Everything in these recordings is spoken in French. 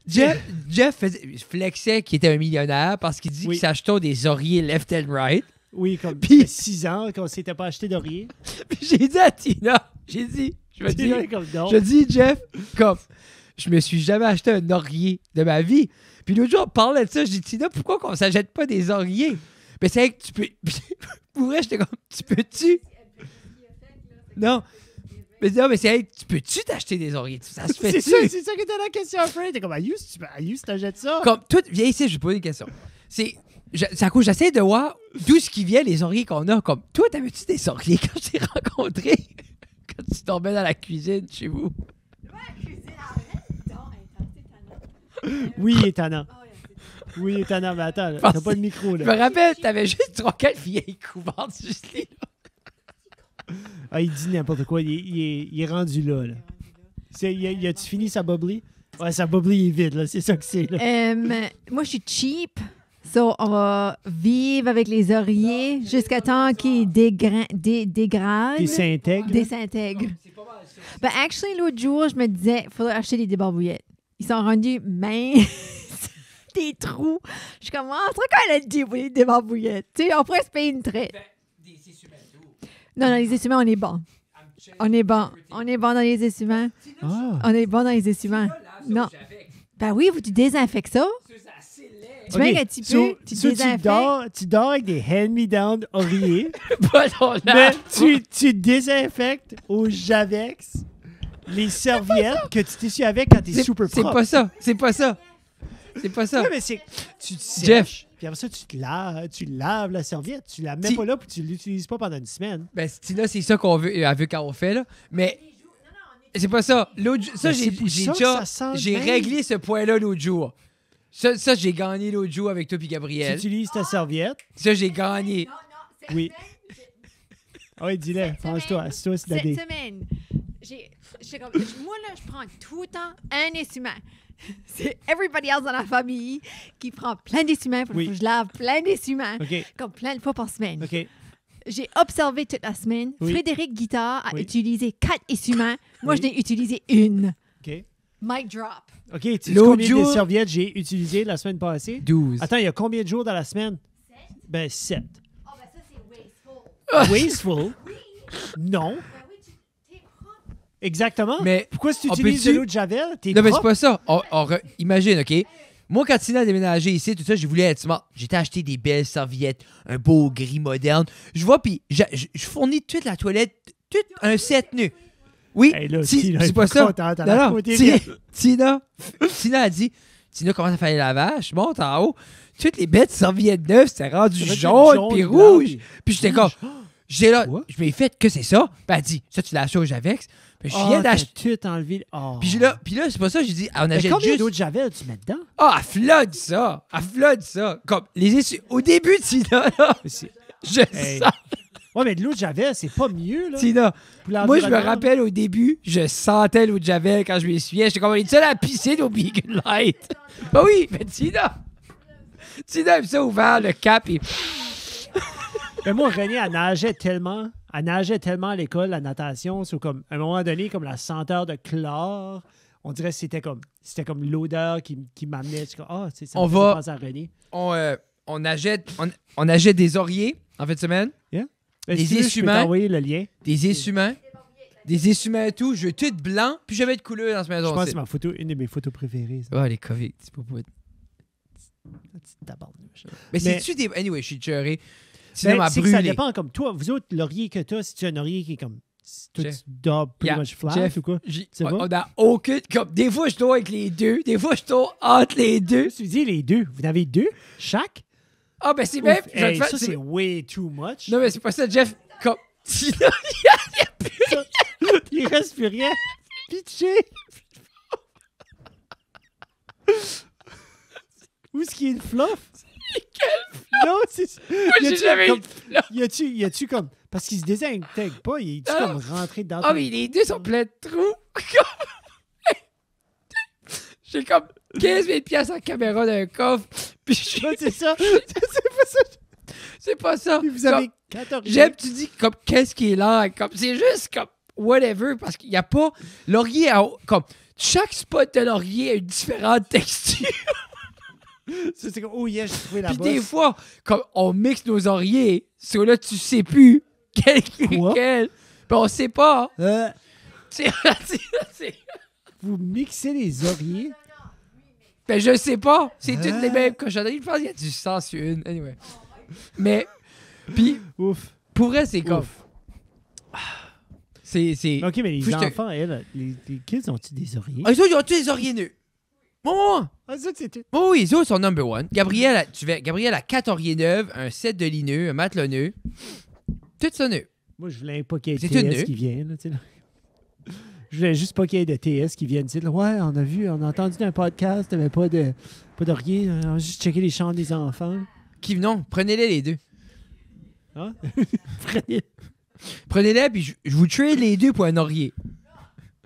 Jeff flexait qu'il était un millionnaire parce qu'il dit qu'il s'achetait des oreillers left and right. Oui, comme puis, 6 ans qu'on s'était pas acheté d'oreiller. Puis j'ai dit à Tina, je me dis, Jeff, comme, je me suis jamais acheté un oreiller de ma vie. Puis l'autre jour, on parlait de ça, je dis, Tina, pourquoi qu'on s'achète pas des oreillers? Mais c'est vrai que tu peux... Pour vrai, j'étais comme, tu peux-tu? Non. Mais non, mais c'est vrai, tu peux-tu t'acheter des oreillers? Ça se fait-tu? C'est ça qui était la question, Fred. T'es comme, Ayus, t'achètes ça? Comme, tout, viens ici, je vais te poser une question. C'est à cause, j'essaie de voir d'où ce qui vient les oreillers qu'on a. Comme, toi, t'avais-tu des oreillers quand je t'ai rencontré? Quand tu tombais dans la cuisine chez vous? Oui, il est étonnant. Oui, il est étonnant, mais attends, là, t'as pas de micro, là. Je me rappelle, t'avais juste 3-4 vieilles couvantes juste là. Ah, il dit n'importe quoi. Il est rendu là. Y a-tu fini sa bubbly? Ouais, sa bubbly est vide, là. C'est ça que c'est, là. Moi, je suis cheap. So, on va vivre avec les oreillers jusqu'à temps qu'ils dégradent. Désintègrent. Désintègrent. Ben, actually, l'autre jour, je me disais, il faudrait acheter des débarbouillettes. Ils sont rendus minces. Des trous. Je suis comme, c'est quoi elle a dit pour les débarbouillettes? Tu sais, on pourrait se payer une traite. Non, les essuie-mains, on est bon. On est bon. On est bon dans les essuie-mains. On est bon dans les essuie-mains. Non. Ben oui, tu désinfectes ça. Tu mets un petit peu, tu désinfectes. Tu dors avec des hand-me-down oreillers. Mais tu désinfectes au Javex les serviettes que tu t'essuies avec quand t'es super propre. C'est pas ça. Oui, mais c'est... Tu te sèches, Jeff. puis après ça, tu laves la serviette. Tu la mets pas là puis tu l'utilises pas pendant une semaine. Ben, Tina, c'est ça qu'on veut, elle veut quand on fait, là. Mais c'est pas ça. Ça, j'ai réglé ce point-là l'autre jour. Ça, j'ai gagné l'autre jour avec toi et Gabriel. Tu utilises ta serviette. Ça, j'ai gagné. Oui. Oui, dis-le. Pense-toi. Assis-toi, c'est Cette semaine, moi, là, je prends tout le temps un essuie-main. C'est everybody else dans la famille qui prend plein d'essuie-mains. Faut que je lave plein d'essuie-mains. Comme plein de fois par semaine. J'ai observé toute la semaine. Frédéric Guittard a utilisé 4 essuie-mains. Moi, je n'ai utilisé une. Mic drop. OK, tu sais combien de serviettes j'ai utilisées la semaine passée? 12. Attends, il y a combien de jours dans la semaine? 7. Ben, 7. Oh, ben ça, c'est wasteful. Wasteful? Non. Ben oui, t'es propre. Exactement. Mais pourquoi si tu utilises de l'eau de Javel, t'es non, mais propre? c'est pas ça. Imagine, OK? Moi, quand Tina a déménagé ici, tout ça, je voulais être smart. J'étais acheté des belles serviettes, un beau gris moderne. Je vois, puis je fournis toute la toilette, tout un set nu. Oui, hey, là, c'est pas ça. Non, Tina a dit, Tina commence à faire les lavages, je monte en haut. Toutes les bêtes serviettes neuves, c'était rendu jaune puis rouge. Puis j'étais comme, je m'ai fait que c'est ça. Puis elle dit, ça, tu l'as acheté au Javex. Puis je viens d'acheter. Tout enlevé. Puis là, c'est pas ça, j'ai dit, on achète combien juste... d'eau de Javel tu mets dedans? Elle flotte ça. Comme, au début, Tina, là, je sens... Ouais, mais de l'eau de Javel, c'est pas mieux, là. Tina, moi, je me rappelle au début, je sentais l'eau de Javel quand je m'essuyais. J'étais comme, est-tu à pisser nos Big Light? Ben oui, mais Tina aime ça ouvert, le cap, et... Mais moi, René, elle nageait tellement à l'école, la natation. C'est comme, à un moment donné, comme la senteur de chlore, on dirait que c'était comme l'odeur qui m'amenait. Ça me faisait penser à René. On achète des oreillers en fin de semaine. Yeah. Des essuie-mains. Envoyer le lien. Des essuie-mains et tout. Je veux tout blanc, puis je vais être couleur dans ce maison. Je pense que c'est une de mes photos préférées. Les COVID, c'est pas pour... Tabarnouche. Mais c'est-tu des... Anyway, je suis tué. C'est que ça dépend comme toi. Vous autres, l'oreiller que t'as, si tu as un oreiller qui est comme... Tu dors pretty much flat Jeff, ou quoi? On n'a aucune... Comme, des fois, je dors avec les deux. Des fois, je dors entre les deux. Tu dis les deux. Vous en avez 2 chaque? Ah, ben c'est même... ça, c'est way too much. Non, mais c'est pas ça, Jeff. Comme... il n'y a plus rien. Il reste plus rien. Pitché. Où est-ce qu'il y a une fluff? Quel fluff? Non, c'est... Moi, j'ai jamais eu de fluff. Y a-tu comme... Parce qu'il se désintègre pas, il est comme rentré dedans. Ah, mais les deux sont pleins de trous. J'ai comme 15 000 piastres en caméra d'un coffre. Puis c'est ça. C'est pas ça. C'est pas ça. Puis vous avez 14. J'aime, tu dis comme qu'est-ce qui est là. Comme, c'est juste comme whatever. Parce qu'il n'y a pas. Laurier, comme chaque spot de laurier a une différente texture. C'est comme, oh yes, j'ai trouvé la Puis bosse. des fois, comme on mixe nos lauriers, sur là, tu sais plus quel. Ben, on sait pas. C'est- Vous mixez les oreillers? Ben, je sais pas. C'est toutes les mêmes cochonneries. Je pense qu'il y a du sang sur une. Anyway. Mais, puis, Ouf. pour vrai, c'est comme. Ouf. C'est. OK, mais les Faut que je te- enfants, les kids, ont-ils des oreillers? Ah, les autres, ils ont tous les oreillers nus. Bon, Ah, ça, c'est tout. oh, oui, les autres sont number one. Gabrielle, Gabrielle a 4 oreillers neufs, un set de lits nus, un matelas nu. Tout ça nu. Moi, je voulais pas qu'il y ait C'est de une TS nue. qui vienne. Là, tu sais, là. Je voulais juste pas qu'il y ait de TS qui viennent dire ouais, on a entendu dans un podcast, t'avais pas d'oreiller, on a juste checké les chants des enfants. Non, prenez-les les deux. Hein? Prenez-les, puis je vous trade les deux pour un oreiller.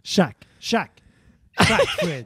Chaque, Fred.